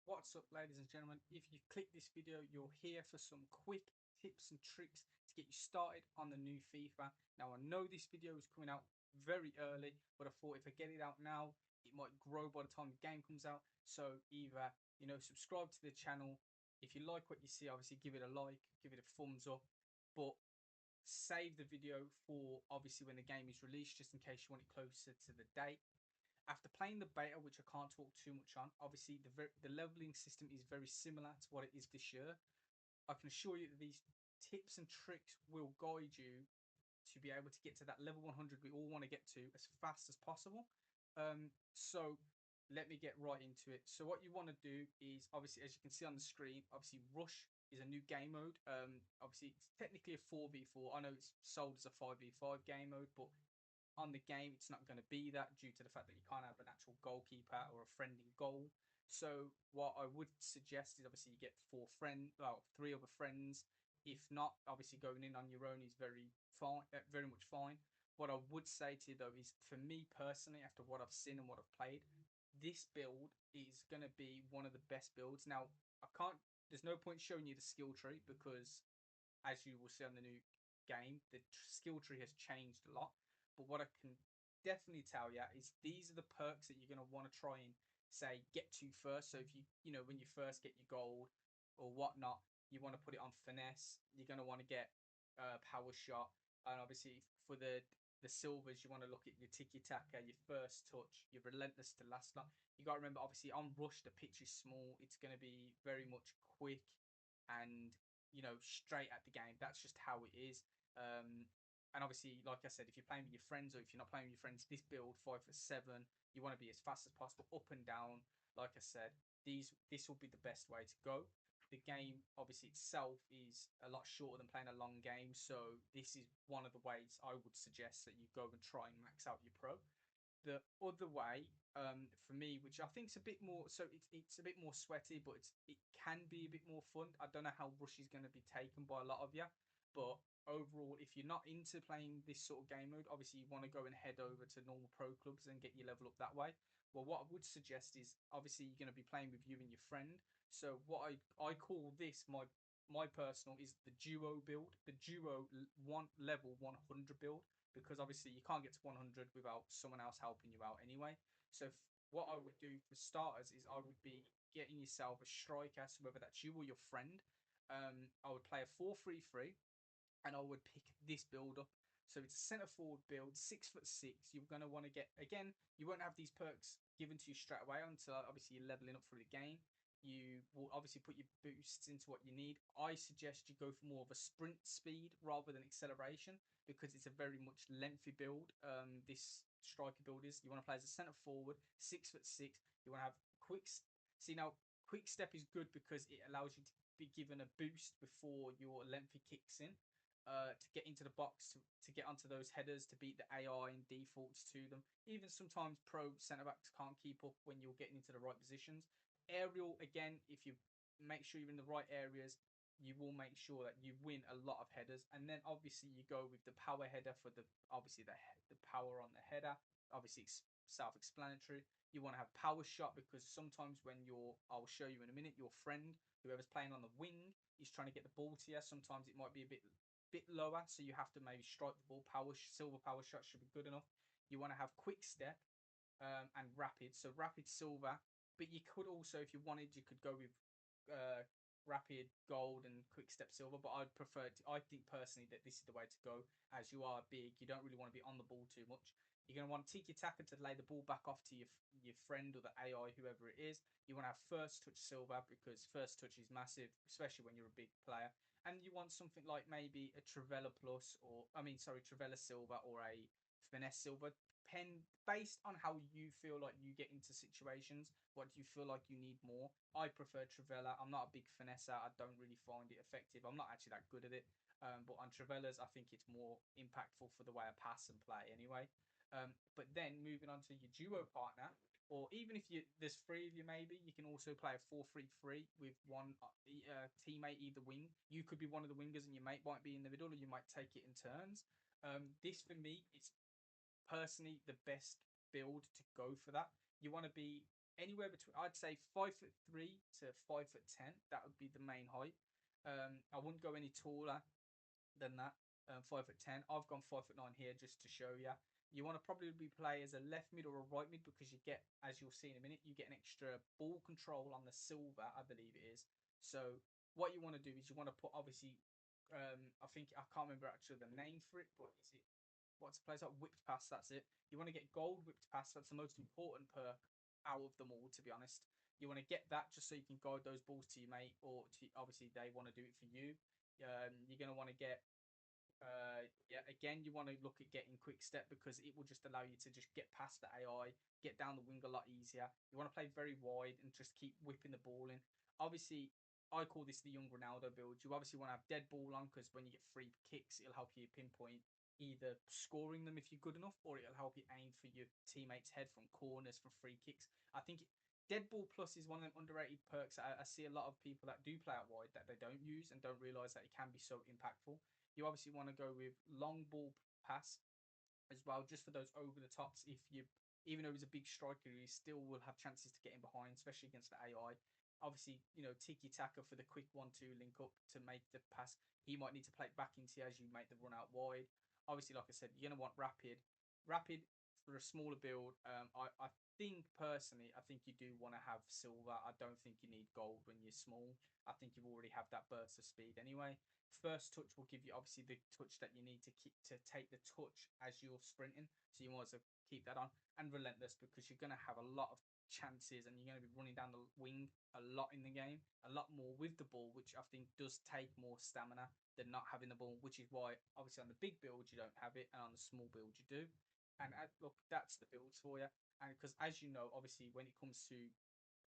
What's up, ladies and gentlemen? If you click this video, you're here for some quick tips and tricks to get you started on the new FIFA. Now, I know this video is coming out very early, but I thought if I get it out now, it might grow by the time the game comes out. So either, subscribe to the channel. If you like what you see, obviously give it a like, give it a thumbs up, but save the video for obviously when the game is released, just in case you want it closer to the date. After playing the beta, which I can't talk too much on, obviously the leveling system is very similar to what it is this year. I can assure you that these tips and tricks will guide you to be able to get to that level 100 we all want to get to as fast as possible. So let me get right into it. So what you want to do is, obviously, as you can see on the screen, obviously Rush is a new game mode. Obviously it's technically a 4v4. I know it's sold as a 5v5 game mode, but on the game, it's not going to be that due to the fact that you can't have an actual goalkeeper or a friend in goal. So what I would suggest is obviously you get three other friends. If not, obviously going in on your own is very fine, very much fine. What I would say to you though is, for me personally, after what I've seen and what I've played, this build is going to be one of the best builds. Now, I can't. There's no point showing you the skill tree because, as you will see on the new game, the skill tree has changed a lot. But what I can definitely tell you is these are the perks that you're going to want to try and say get to first. So if when you first get your gold or whatnot, you want to put it on finesse. You're going to want to get power shot, and obviously for the silvers, you want to look at your tiki taka, your first touch, your relentless to last long. You got to remember, obviously on rush the pitch is small. It's going to be very much quick and straight at the game. That's just how it is. And obviously, like I said, if you're playing with your friends or if you're not playing with your friends, this build 5 for 7, you want to be as fast as possible, up and down. Like I said, this will be the best way to go. The game, obviously itself, is a lot shorter than playing a long game, so this is one of the ways I would suggest that you go and try and max out your pro. The other way, for me, which I think is a bit more, so it's a bit more sweaty, but it can be a bit more fun. I don't know how Rush is going to be taken by a lot of you, but overall, if you're not into playing this sort of game mode, obviously you want to go and head over to normal pro clubs and get your level up that way. Well, what I would suggest is, obviously you're going to be playing with you and your friend. So what I call this, my personal, is the duo build, the duo one level 100 build, because obviously you can't get to 100 without someone else helping you out anyway. So what I would do for starters is I would be getting yourself a striker, so whether that's you or your friend. I would play a 4-3-3, and I would pick this build up. So it's a centre forward build, 6'6". You're going to want to get, again, you won't have these perks given to you straight away until obviously you're leveling up through the game. You will obviously put your boosts into what you need. I suggest you go for more of a sprint speed rather than acceleration, because it's a very much lengthy build. This striker build is, you want to play as a centre forward, 6'6". You want to have quick. See now, quick step is good because it allows you to be given a boost before your lengthy kicks in, to get into the box, to get onto those headers, to beat the AI and defaults to them. Even sometimes pro centre backs can't keep up when you're getting into the right positions. Aerial, again, if you make sure you're in the right areas, you will make sure that you win a lot of headers. And then obviously you go with the power header for the power on the header. Obviously it's self-explanatory. You want to have power shot because sometimes when I'll show you in a minute, your friend, whoever's playing on the wing, is trying to get the ball to you. Sometimes it might be a bit lower, so you have to maybe strike the ball. Silver power shot should be good enough. You want to have quick step, and rapid. So rapid silver, but you could also, if you wanted, you could go with uh, rapid gold and quick step silver. But I think personally that this is the way to go, as you are big. You don't really want to be on the ball too much. You're going to want tiki taka to lay the ball back off to your friend or the AI, whoever it is. You want to have first touch silver because first touch is massive, especially when you're a big player. And you want something like maybe a Travella plus, or I mean, sorry, Travella silver or a finesse silver, pen based on how you feel like you get into situations. What do you feel like you need more? I prefer Travella. I'm not a big finesser. I don't really find it effective. I'm not actually that good at it. But on Travellas, I think it's more impactful for the way I pass and play anyway. But then moving on to your duo partner, or even if there's three of you, maybe you can also play a 4-3-3 with one teammate either wing. You could be one of the wingers and your mate might be in the middle, or you might take it in turns. This for me is personally the best build to go for that. You want to be anywhere between, I'd say 5'3" to 5'10". That would be the main height. I wouldn't go any taller than that. 5'10". I've gone 5'9" here just to show you. You want to probably play as a left mid or a right mid because you get, as you'll see in a minute, you get an extra ball control on the silver, I believe it is. So what you want to do is you want to put, obviously, I think I can't remember actually the name for it, but is it, what's the place like whipped pass? That's it. You want to get gold whipped pass. That's the most important perk out of them all, to be honest. You want to get that just so you can guide those balls to your mate, or to, obviously they want to do it for you. You're going to want to get, yeah, again, you want to look at getting quick step because it will just allow you to just get past the AI, get down the wing a lot easier. You want to play very wide and just keep whipping the ball in. Obviously, I call this the young Ronaldo build. You obviously want to have dead ball on because when you get free kicks, it'll help you pinpoint either scoring them if you're good enough, or it'll help you aim for your teammate's head from corners, from free kicks. I think Dead Ball Plus is one of them underrated perks. I see a lot of people that do play out wide that they don't use and don't realize that it can be so impactful. You obviously want to go with long ball pass as well, just for those over the tops. If you, even though he's a big striker, he still will have chances to get in behind, especially against the AI. Obviously, Tiki Taka for the quick 1-2 link up to make the pass. He might need to play it back into you as you make the run out wide. Obviously, like I said, you're gonna want rapid for a smaller build. I think personally, I think you do want to have silver. I don't think you need gold when you're small. I think you already have that burst of speed anyway. First touch will give you obviously the touch that you need to keep to take the touch as you're sprinting. So you want to keep that on, and relentless because you're going to have a lot of chances and you're going to be running down the wing a lot in the game, a lot more with the ball, which I think does take more stamina than not having the ball, which is why obviously on the big build you don't have it and on the small build you do. And look, that's the builds for you. And because as you know, obviously when it comes to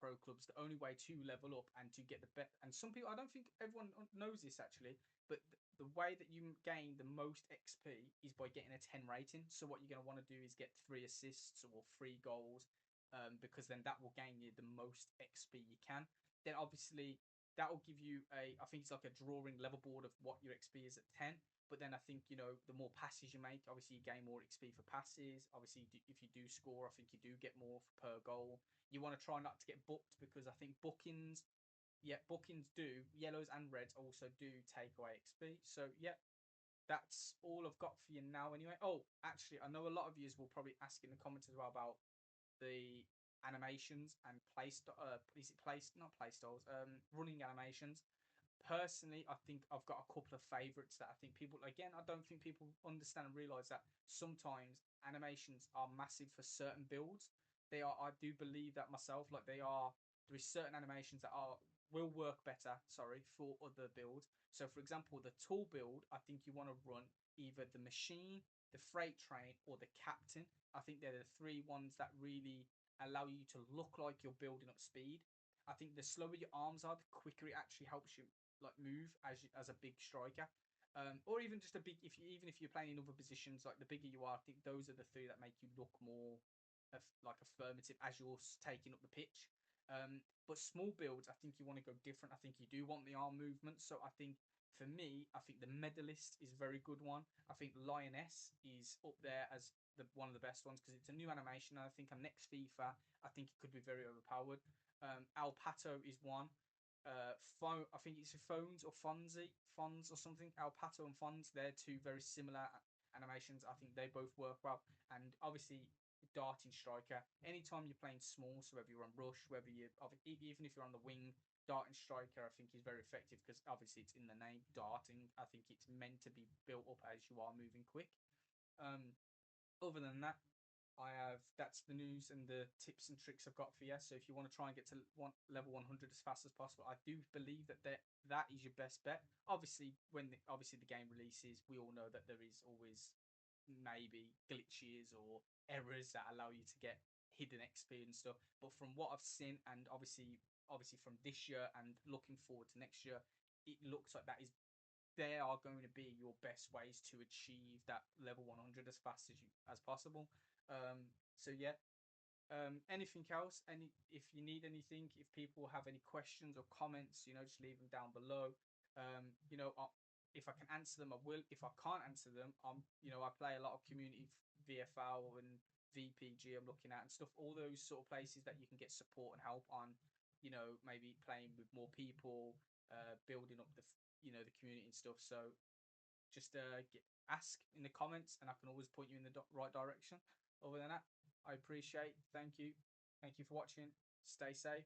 pro clubs, the only way to level up and to get the best, and some people, I don't think everyone knows this actually, but the way that you gain the most XP is by getting a 10 rating. So what you're going to want to do is get 3 assists or 3 goals, because then that will gain you the most XP you can. Then obviously that will give you I think it's like a drawing level board of what your XP is at 10. But then I think, the more passes you make, obviously you gain more XP for passes. Obviously, if you do score, I think you do get more per goal. You want to try not to get booked because I think bookings, yeah, bookings do, yellows and reds also do take away XP. So, yeah, that's all I've got for you now anyway. Oh, actually, I know a lot of you will probably ask in the comments as well about the animations and is it not play styles, running animations. Personally, I think I've got a couple of favorites that I think people, again, I don't think people understand and realize that sometimes animations are massive for certain builds. They are, I do believe that myself, like there is certain animations that will work better, sorry, for other builds. So for example, the tool build, I think you want to run either the machine, the freight train, or the captain. I think they're the 3 ones that really allow you to look like you're building up speed. I think the slower your arms are, the quicker it actually helps you like move as a big striker, or even just a big. Even if you're playing in other positions, like the bigger you are, I think those are the 3 that make you look more like affirmative as you're taking up the pitch. But small builds, I think you want to go different. I think you do want the arm movement. So I think for me, I think the medalist is a very good one. I think Lioness is up there as one of the best ones because it's a new animation. And I think on next FIFA, I think it could be very overpowered. Al Pato is one. I think it's Phones or Fonz or something. Al Pato and Fonz, they're 2 very similar animations. I think they both work well. And obviously, darting striker. Anytime you're playing small, so whether you're on rush, whether you even if you're on the wing, darting striker I think is very effective because obviously it's in the name, darting. I think it's meant to be built up as you are moving quick. Um, Other than that, that's the news and the tips and tricks I've got for you. So if you want to try and get to level 100 as fast as possible, I do believe that is your best bet. Obviously, when the game releases, we all know that there is always maybe glitches or errors that allow you to get hidden XP and stuff. But from what I've seen, and obviously from this year and looking forward to next year, it looks like that is they are going to be your best ways to achieve that level 100 as fast as possible. So yeah. Anything else? If you need anything, if people have any questions or comments, just leave them down below. If I can answer them, I will. If I can't answer them, I play a lot of community VFL and VPG I'm looking at and stuff. All those sort of places that you can get support and help on, maybe playing with more people, building up the community and stuff. So just ask in the comments, and I can always point you in the right direction. Other than that, I appreciate. Thank you for watching. Stay safe.